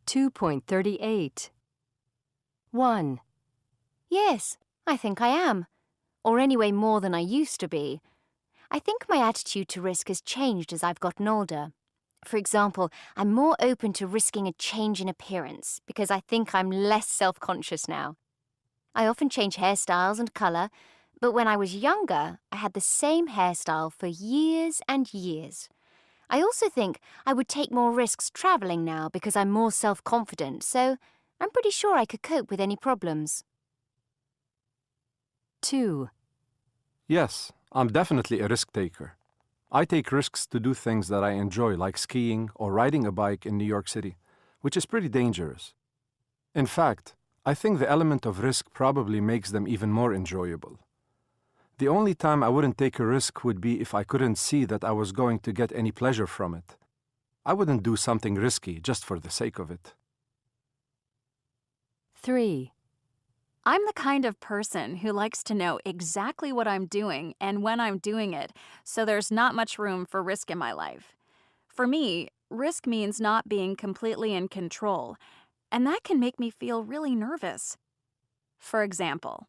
2.38. 1. Yes, I think I am. Or anyway, more than I used to be. I think my attitude to risk has changed as I've gotten older. For example, I'm more open to risking a change in appearance because I think I'm less self-conscious now. I often change hairstyles and colour, but when I was younger, I had the same hairstyle for years and years. I also think I would take more risks travelling now because I'm more self-confident, so I'm pretty sure I could cope with any problems. 2. Yes, I'm definitely a risk taker. I take risks to do things that I enjoy, like skiing or riding a bike in New York City, which is pretty dangerous. In fact, I think the element of risk probably makes them even more enjoyable. The only time I wouldn't take a risk would be if I couldn't see that I was going to get any pleasure from it. I wouldn't do something risky just for the sake of it. 3. I'm the kind of person who likes to know exactly what I'm doing and when I'm doing it, so there's not much room for risk in my life. For me, risk means not being completely in control, and that can make me feel really nervous. For example,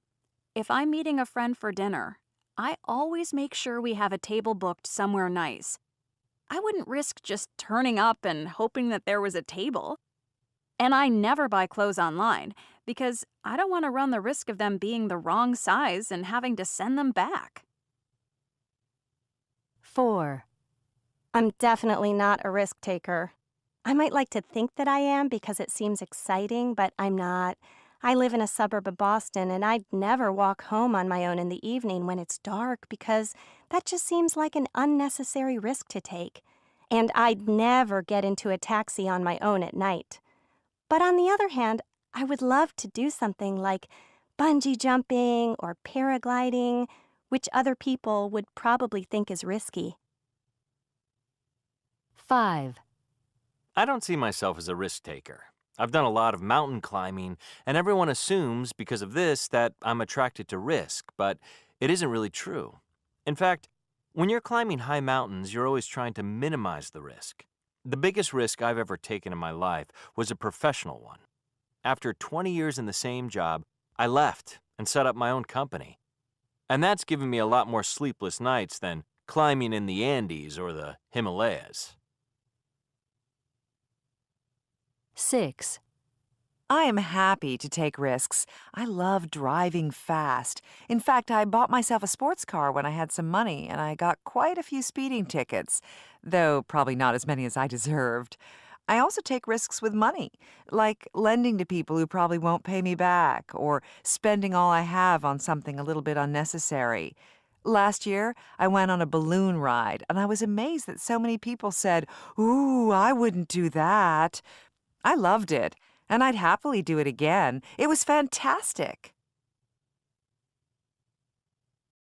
if I'm meeting a friend for dinner, I always make sure we have a table booked somewhere nice. I wouldn't risk just turning up and hoping that there was a table. And I never buy clothes online because I don't want to run the risk of them being the wrong size and having to send them back. 4. I'm definitely not a risk taker. I might like to think that I am because it seems exciting, but I'm not. I live in a suburb of Boston, and I'd never walk home on my own in the evening when it's dark because that just seems like an unnecessary risk to take. And I'd never get into a taxi on my own at night. But on the other hand, I would love to do something like bungee jumping or paragliding, which other people would probably think is risky. 5. I don't see myself as a risk taker. I've done a lot of mountain climbing, and everyone assumes because of this that I'm attracted to risk, but it isn't really true. In fact, when you're climbing high mountains, you're always trying to minimize the risk. The biggest risk I've ever taken in my life was a professional one. After 20 years in the same job, I left and set up my own company. And that's given me a lot more sleepless nights than climbing in the Andes or the Himalayas. 6. I am happy to take risks. I love driving fast. In fact, I bought myself a sports car when I had some money, and I got quite a few speeding tickets, though probably not as many as I deserved. I also take risks with money, like lending to people who probably won't pay me back, or spending all I have on something a little bit unnecessary. Last year, I went on a balloon ride, and I was amazed that so many people said, "Ooh, I wouldn't do that." I loved it, and I'd happily do it again. It was fantastic.